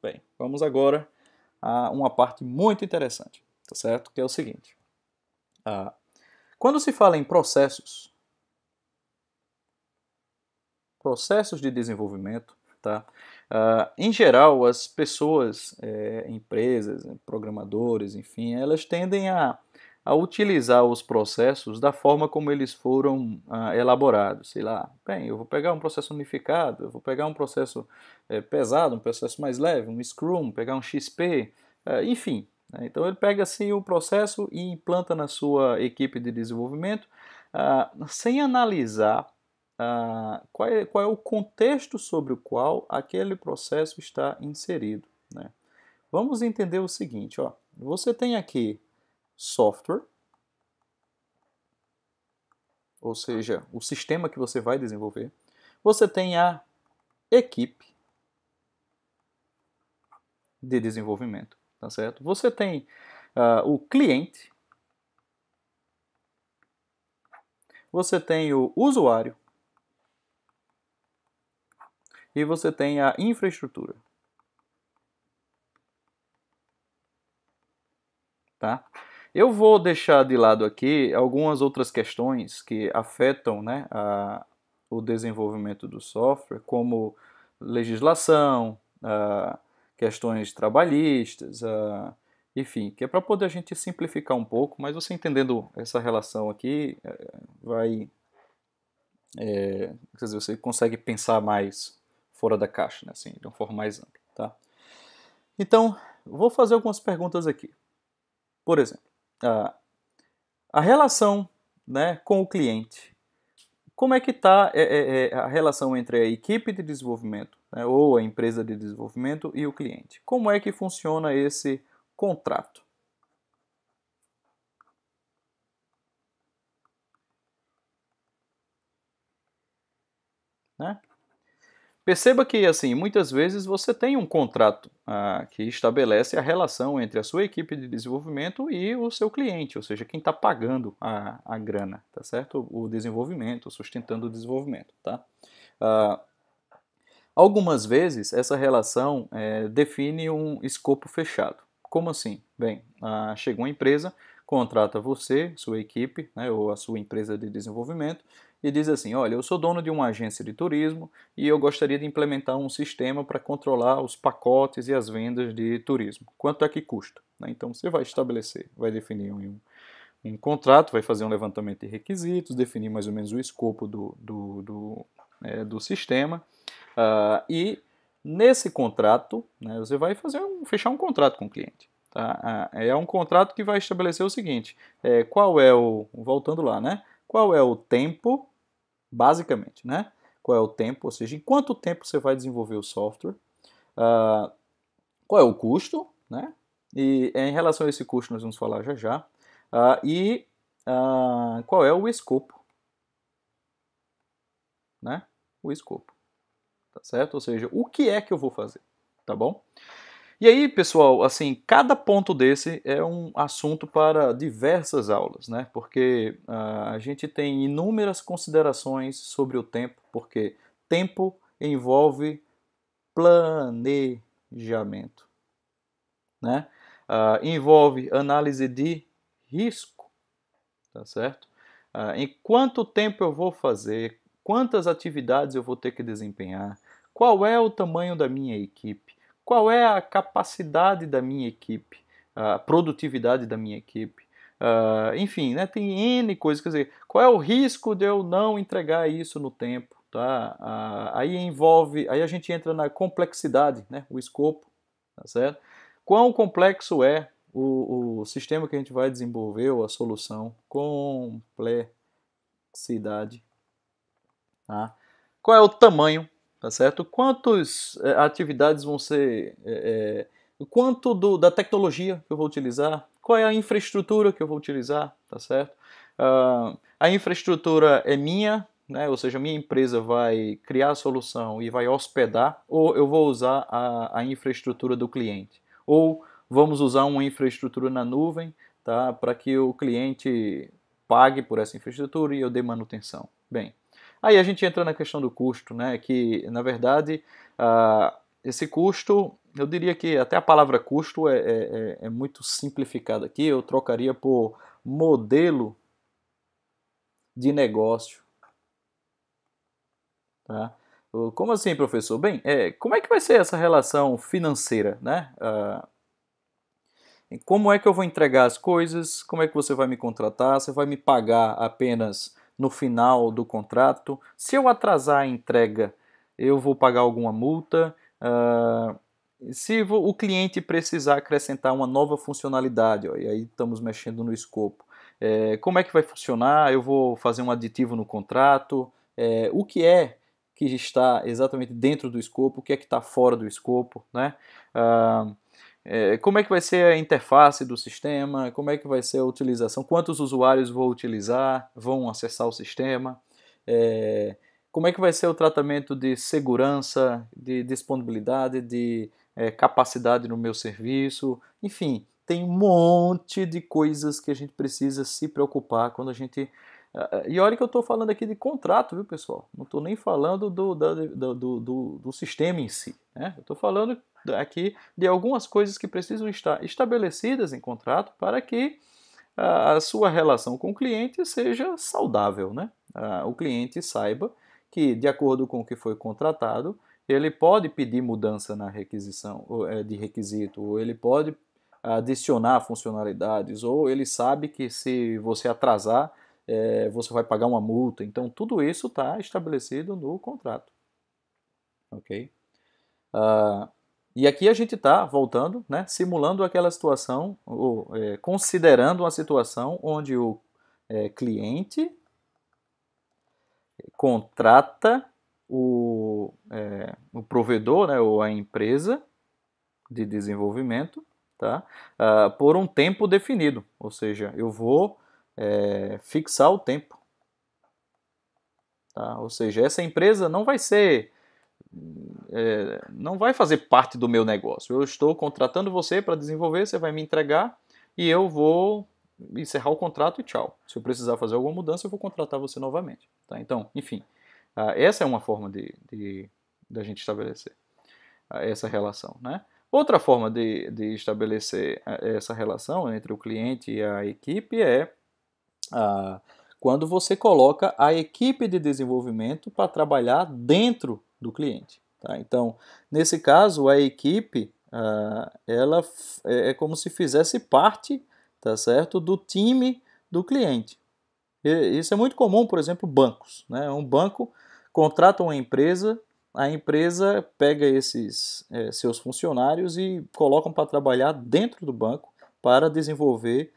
Bem, vamos agora a uma parte muito interessante, tá certo? Que é o seguinte. Quando se fala em processos de desenvolvimento, tá? Em geral, as pessoas, empresas, programadores, enfim, elas tendem a utilizar os processos da forma como eles foram elaborados. Sei lá, bem, eu vou pegar um processo unificado, eu vou pegar um processo pesado, um processo mais leve, um Scrum, pegar um XP, enfim. Né? Então ele pega assim o processo e implanta na sua equipe de desenvolvimento, sem analisar qual é o contexto sobre o qual aquele processo está inserido. Né? Vamos entender o seguinte, ó. Você tem aqui software, ou seja, o sistema que você vai desenvolver. Você tem a equipe de desenvolvimento, tá certo? Você tem o cliente, você tem o usuário e você tem a infraestrutura. Tá? Eu vou deixar de lado aqui algumas outras questões que afetam, né, o desenvolvimento do software, como legislação, questões trabalhistas, enfim, que é para poder a gente simplificar um pouco, mas você entendendo essa relação aqui, quer dizer, você consegue pensar mais fora da caixa, né, assim, de uma forma mais ampla. Tá? Então, vou fazer algumas perguntas aqui. Por exemplo, a relação, né, com o cliente. Como é que está a relação entre a equipe de desenvolvimento, né, ou a empresa de desenvolvimento e o cliente? Como é que funciona esse contrato? Né? Perceba que, assim, muitas vezes você tem um contrato que estabelece a relação entre a sua equipe de desenvolvimento e o seu cliente, ou seja, quem está pagando a grana, tá certo? O desenvolvimento, sustentando o desenvolvimento, tá? Algumas vezes essa relação define um escopo fechado. Como assim? Bem, chega uma empresa, contrata você, sua equipe, né, ou a sua empresa de desenvolvimento, e diz assim: olha, eu sou dono de uma agência de turismo e eu gostaria de implementar um sistema para controlar os pacotes e as vendas de turismo. Quanto é que custa? Né? Então você vai estabelecer, vai definir um contrato, vai fazer um levantamento de requisitos, definir mais ou menos o escopo do sistema. E nesse contrato, né, você vai fechar um contrato com o cliente. Tá? É um contrato que vai estabelecer o seguinte: voltando lá, né? Qual é o tempo, basicamente, né? Qual é o tempo, ou seja, em quanto tempo você vai desenvolver o software, qual é o custo, né? E em relação a esse custo nós vamos falar já já, e qual é o escopo, né? O escopo, tá certo? Ou seja, o que é que eu vou fazer, tá bom? E aí, pessoal, assim, cada ponto desse é um assunto para diversas aulas, né? Porque a gente tem inúmeras considerações sobre o tempo, porque tempo envolve planejamento, né? Envolve análise de risco, tá certo? Em quanto tempo eu vou fazer, quantas atividades eu vou ter que desempenhar, qual é o tamanho da minha equipe, qual é a capacidade da minha equipe, a produtividade da minha equipe, enfim, né, tem N coisas, quer dizer, qual é o risco de eu não entregar isso no tempo, tá? Aí a gente entra na complexidade, né, o escopo, tá certo? Quão complexo é o sistema que a gente vai desenvolver ou a solução, complexidade, tá? Qual é o tamanho, tá certo? Quantas atividades vão ser, quanto da tecnologia que eu vou utilizar, qual é a infraestrutura que eu vou utilizar, tá certo? A infraestrutura é minha, né? Ou seja, a minha empresa vai criar a solução e vai hospedar, ou eu vou usar a infraestrutura do cliente, ou vamos usar uma infraestrutura na nuvem, tá? Para que o cliente pague por essa infraestrutura e eu dê manutenção. Bem, aí a gente entra na questão do custo, né? Que na verdade esse custo eu diria que até a palavra custo é muito simplificada aqui, eu trocaria por modelo de negócio. Tá? Como assim, professor? Bem, como é que vai ser essa relação financeira, né? Como é que eu vou entregar as coisas? Como é que você vai me contratar? Você vai me pagar apenas no final do contrato? Se eu atrasar a entrega, eu vou pagar alguma multa? Se o cliente precisar acrescentar uma nova funcionalidade, ó, e aí estamos mexendo no escopo, como é que vai funcionar? Eu vou fazer um aditivo no contrato? O que é que está exatamente dentro do escopo? O que é que está fora do escopo, né? Ah, como é que vai ser a interface do sistema? Como é que vai ser a utilização? Quantos usuários vão utilizar? Vão acessar o sistema? É, como é que vai ser o tratamento de segurança, de disponibilidade, de capacidade no meu serviço? Enfim, tem um monte de coisas que a gente precisa se preocupar quando a gente. E olha que eu estou falando aqui de contrato, viu, pessoal? Não estou nem falando do sistema em si, né? Eu estou falando aqui de algumas coisas que precisam estar estabelecidas em contrato para que a sua relação com o cliente seja saudável, né? O cliente saiba que, de acordo com o que foi contratado, ele pode pedir mudança na requisição de requisito, ou ele pode adicionar funcionalidades, ou ele sabe que se você atrasar, você vai pagar uma multa. Então, tudo isso está estabelecido no contrato. Ok? E aqui a gente está voltando, né, simulando aquela situação, ou, considerando uma situação onde o cliente contrata o provedor, né, ou a empresa de desenvolvimento, tá, por um tempo definido. Ou seja, eu vou fixar o tempo. Tá? Ou seja, essa empresa não vai ser não vai fazer parte do meu negócio. Eu estou contratando você para desenvolver, você vai me entregar e eu vou encerrar o contrato e tchau. Se eu precisar fazer alguma mudança, eu vou contratar você novamente. Tá? Então, enfim, essa é uma forma de a gente estabelecer essa relação. Né? Outra forma de estabelecer essa relação entre o cliente e a equipe é quando você coloca a equipe de desenvolvimento para trabalhar dentro do cliente. Tá? Então, nesse caso, a equipe ela é como se fizesse parte, tá certo, do time do cliente. Isso é muito comum, por exemplo, bancos. Né? Um banco contrata uma empresa, a empresa pega esses seus funcionários e colocam para trabalhar dentro do banco para desenvolver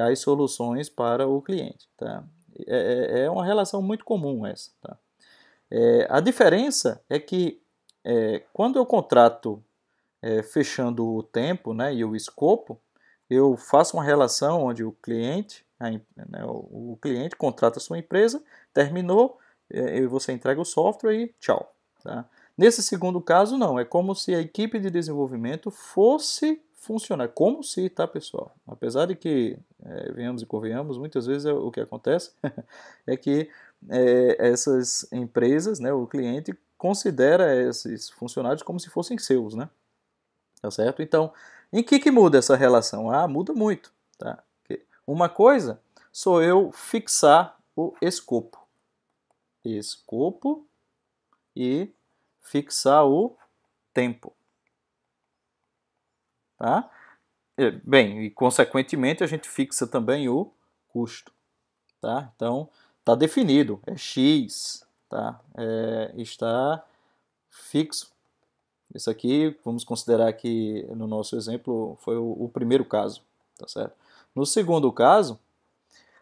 as soluções para o cliente. Tá? É uma relação muito comum essa. Tá? A diferença é que quando eu contrato fechando o tempo, né, e o escopo, eu faço uma relação onde o cliente, né, o cliente contrata a sua empresa, terminou, e você entrega o software e tchau. Tá? Nesse segundo caso, não. É como se a equipe de desenvolvimento fosse funcionar. Como se, tá, pessoal? Apesar de que, venhamos e convenhamos, muitas vezes o que acontece é que essas empresas, né, o cliente, considera esses funcionários como se fossem seus, né? Tá certo? Então, em que muda essa relação? Muda muito. Tá? Uma coisa sou eu fixar o escopo. Escopo e fixar o tempo. Tá? Bem, e consequentemente a gente fixa também o custo. Tá? Então, está definido, é X, tá? Está fixo. Isso aqui, vamos considerar que no nosso exemplo foi o primeiro caso, tá certo? No segundo caso,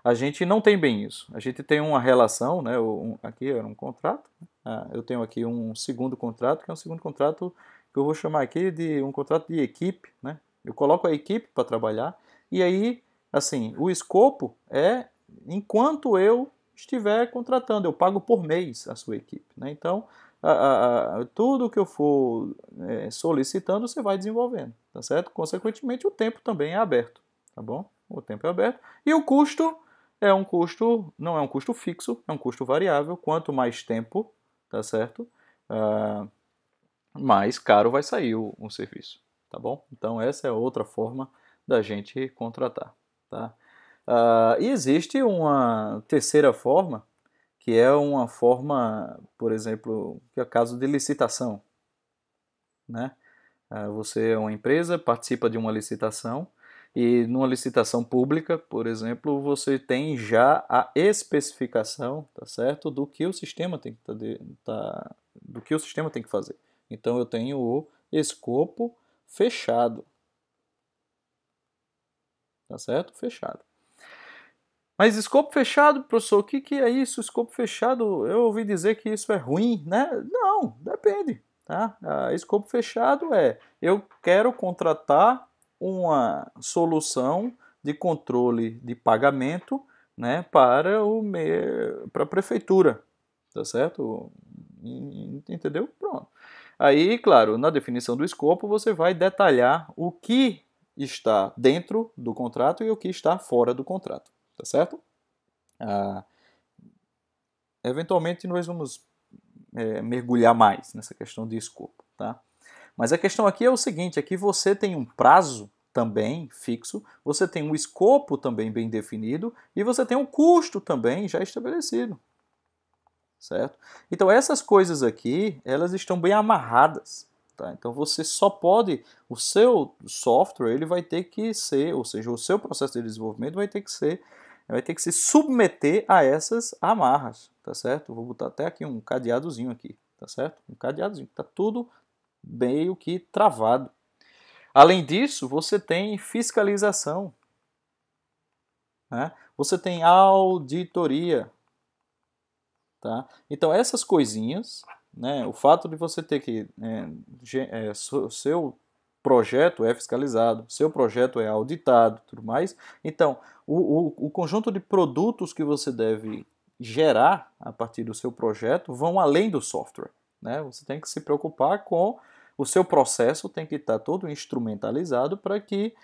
a gente não tem bem isso. A gente tem uma relação, né? Aqui era um contrato. Eu tenho aqui um segundo contrato, que é um segundo contrato que eu vou chamar aqui de um contrato de equipe, né? Eu coloco a equipe para trabalhar e aí, assim, o escopo é enquanto eu estiver contratando, eu pago por mês a sua equipe, né? Então, tudo que eu for solicitando, você vai desenvolvendo, tá certo? Consequentemente, o tempo também é aberto, tá bom? O tempo é aberto. E o custo não é um custo fixo, é um custo variável. Quanto mais tempo, tá certo? mais caro vai sair o serviço, tá bom? Então essa é outra forma da gente contratar, tá? E existe uma terceira forma, que é uma forma, por exemplo, que é o caso de licitação, né? Você é uma empresa, participa de uma licitação e numa licitação pública, por exemplo, você tem já a especificação, tá certo, do que o sistema tem que do que o sistema tem que fazer. Então eu tenho o escopo fechado, tá certo? Fechado. Mas escopo fechado, professor, o que é isso? Escopo fechado, eu ouvi dizer que isso é ruim, né? Não, depende. Tá? Escopo fechado eu quero contratar uma solução de controle de pagamento, né, para a prefeitura, tá certo? Entendeu? Pronto. Aí, claro, na definição do escopo você vai detalhar o que está dentro do contrato e o que está fora do contrato, tá certo? Ah, eventualmente nós vamos mergulhar mais nessa questão de escopo, tá? Mas a questão aqui é o seguinte, é que você tem um prazo também fixo, você tem um escopo também bem definido e você tem um custo também já estabelecido, certo? Então essas coisas aqui, elas estão bem amarradas, tá? Então você só pode, o seu software, ele vai ter que ser, ou seja, o seu processo de desenvolvimento vai ter que se submeter a essas amarras, tá certo? Vou botar até aqui um cadeadozinho aqui, tá certo? Um cadeadozinho, tá tudo meio que travado. Além disso, você tem fiscalização, né? Você tem auditoria, tá? Então essas coisinhas, né? O fato de você ter que seu projeto é fiscalizado, seu projeto é auditado, tudo mais. Então o conjunto de produtos que você deve gerar a partir do seu projeto vão além do software, né? Você tem que se preocupar com o seu processo, tem que estar todo instrumentalizado para que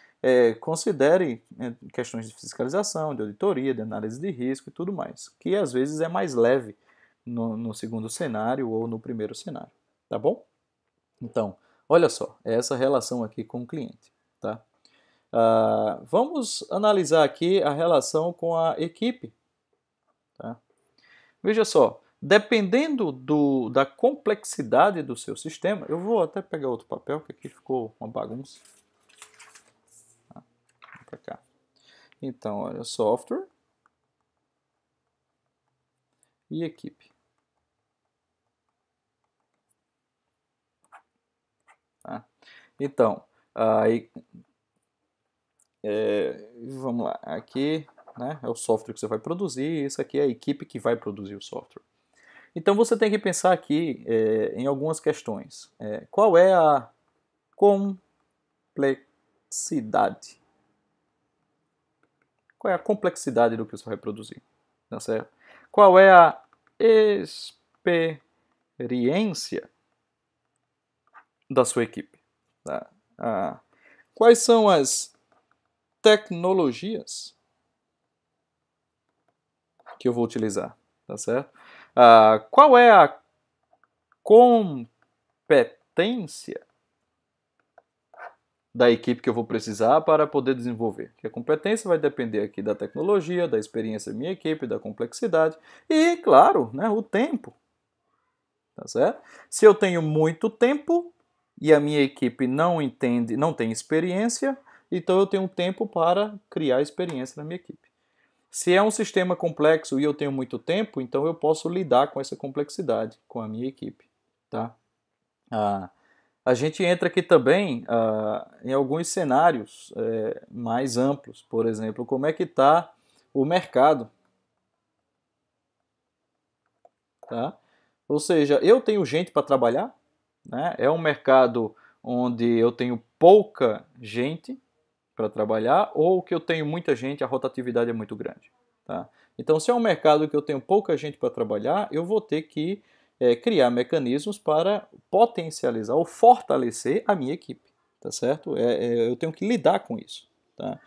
considere questões de fiscalização, de auditoria, de análise de risco e tudo mais, que às vezes é mais leve no segundo cenário ou no primeiro cenário, tá bom? Então, olha só, é essa relação aqui com o cliente, tá? Vamos analisar aqui a relação com a equipe, tá? Veja só, dependendo da complexidade do seu sistema, eu vou até pegar outro papel, que aqui ficou uma bagunça. Pra cá. Então, olha, software e equipe. Tá? Então, aí, vamos lá, aqui, né, é o software que você vai produzir, e isso aqui é a equipe que vai produzir o software. Então você tem que pensar aqui em algumas questões. Qual é a complexidade? Qual é a complexidade do que você vai produzir? Tá certo? Qual é a experiência da sua equipe? Tá? Quais são as tecnologias que eu vou utilizar? Tá certo? Qual é a competência da equipe que eu vou precisar para poder desenvolver? Que a competência vai depender aqui da tecnologia, da experiência da minha equipe, da complexidade e, claro, né, o tempo. Tá certo? Se eu tenho muito tempo e a minha equipe não entende, não tem experiência, então eu tenho tempo para criar experiência na minha equipe. Se é um sistema complexo e eu tenho muito tempo, então eu posso lidar com essa complexidade com a minha equipe, tá? A gente entra aqui também em alguns cenários mais amplos, por exemplo, como é que está o mercado, tá? Ou seja, eu tenho gente para trabalhar, né? É um mercado onde eu tenho pouca gente para trabalhar ou que eu tenho muita gente, a rotatividade é muito grande, tá? Então, se é um mercado que eu tenho pouca gente para trabalhar, eu vou ter que criar mecanismos para potencializar ou fortalecer a minha equipe, tá certo? Eu tenho que lidar com isso, tá?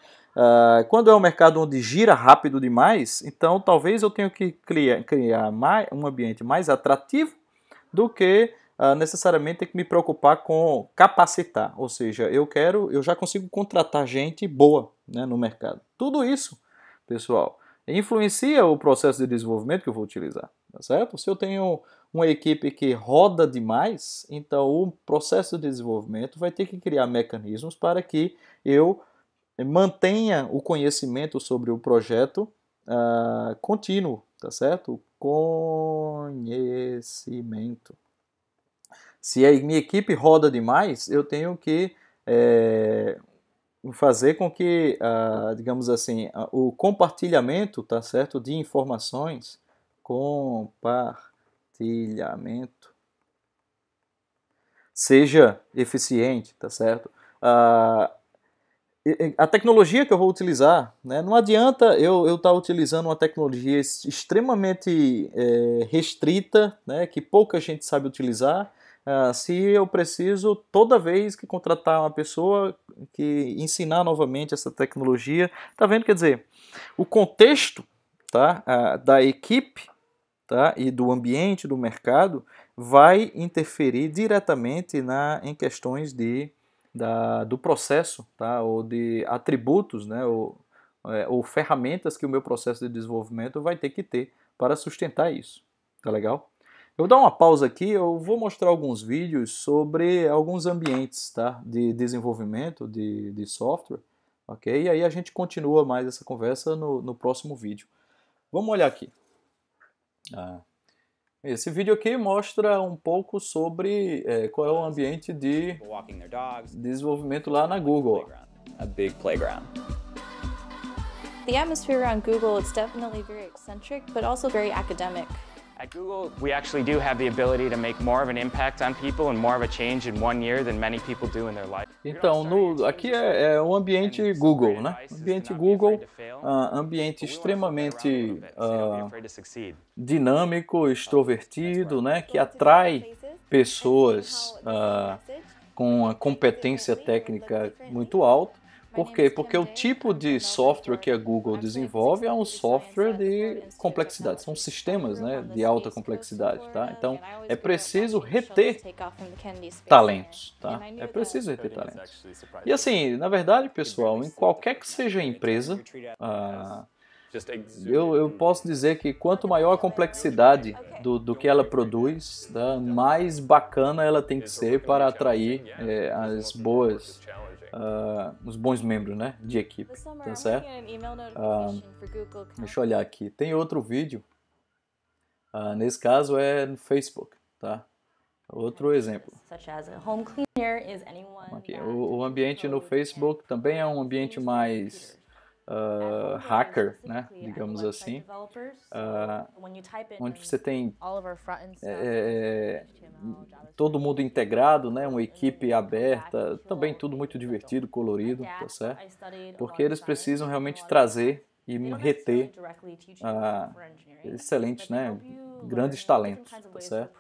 Quando é um mercado onde gira rápido demais, então talvez eu tenha que criar um ambiente mais atrativo do que necessariamente ter que me preocupar com capacitar, ou seja, eu já consigo contratar gente boa, né, no mercado. Tudo isso, pessoal, influencia o processo de desenvolvimento que eu vou utilizar, tá certo? Se eu tenho uma equipe que roda demais, então o processo de desenvolvimento vai ter que criar mecanismos para que eu mantenha o conhecimento sobre o projeto contínuo, tá certo? Conhecimento. Se a minha equipe roda demais, eu tenho que fazer com que, digamos assim, o compartilhamento, tá certo, de informações, compartilhamento, seja eficiente, tá certo? A tecnologia que eu vou utilizar, né, não adianta eu estar utilizando uma tecnologia extremamente restrita, né, que pouca gente sabe utilizar, se eu preciso, toda vez que contratar uma pessoa, que ensinar novamente essa tecnologia. Tá vendo? Quer dizer, o contexto, tá, da equipe, tá, e do ambiente, do mercado, vai interferir diretamente em questões do processo, tá, ou de atributos, né, ou ferramentas que o meu processo de desenvolvimento vai ter que ter para sustentar isso. Tá legal? Eu vou dar uma pausa aqui, eu vou mostrar alguns vídeos sobre alguns ambientes, tá, de desenvolvimento de software, ok? E aí a gente continua mais essa conversa no próximo vídeo. Vamos olhar aqui. Esse vídeo aqui mostra um pouco sobre qual é o ambiente de desenvolvimento lá na Google. A big playground. The atmosphere around Google is definitely very eccentric, but also very academic. At Google, we actually do have the ability to make more of an impact on people and more of a change in 1 year than many people do in their life. Então, aqui é o ambiente Google, né? Ambiente Google, ambiente extremamente dinâmico, extrovertido, né? Que atrai pessoas com uma competência técnica muito alta. Por quê? Porque o tipo de software que a Google desenvolve é um software de complexidade, são sistemas, né, de alta complexidade, tá? Então é preciso reter talentos, tá? É preciso reter talentos. E assim, na verdade, pessoal, em qualquer que seja a empresa, eu posso dizer que quanto maior a complexidade do que ela produz, tá, mais bacana ela tem que ser para atrair os bons membros, né, de equipe, tá certo? Deixa eu olhar aqui, tem outro vídeo, nesse caso é no Facebook, tá? Outro exemplo. Aqui, o ambiente no Facebook também é um ambiente mais hacker, né, digamos assim, onde você tem todo mundo integrado, né, uma equipe aberta, também tudo muito divertido, colorido, tá certo? Porque eles precisam realmente trazer e reter excelentes, né, grandes talentos, tá certo?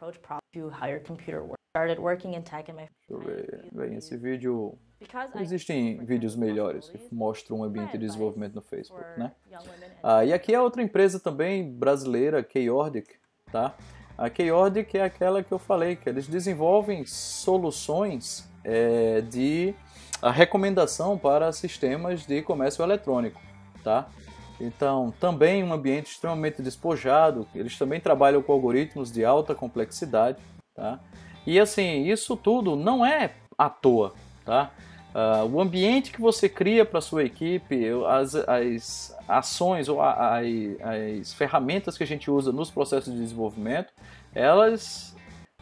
Deixa eu ver, bem, esse vídeo... Existem vídeos melhores que mostram um ambiente de desenvolvimento no Facebook, né? E aqui é outra empresa também brasileira, Chaotic, tá? A Chaotic é aquela que eu falei, que eles desenvolvem soluções de recomendação para sistemas de comércio eletrônico, tá? Então, também um ambiente extremamente despojado, eles também trabalham com algoritmos de alta complexidade, tá? E assim, isso tudo não é à toa, tá? O ambiente que você cria para a sua equipe, as ações ou as ferramentas que a gente usa nos processos de desenvolvimento, elas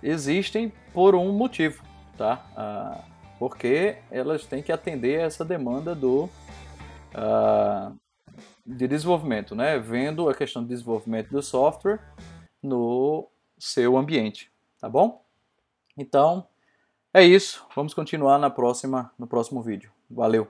existem por um motivo, tá? Porque elas têm que atender essa demanda de desenvolvimento, né? Vendo a questão de desenvolvimento do software no seu ambiente, tá bom? Então, é isso. Vamos continuar no próximo vídeo. Valeu!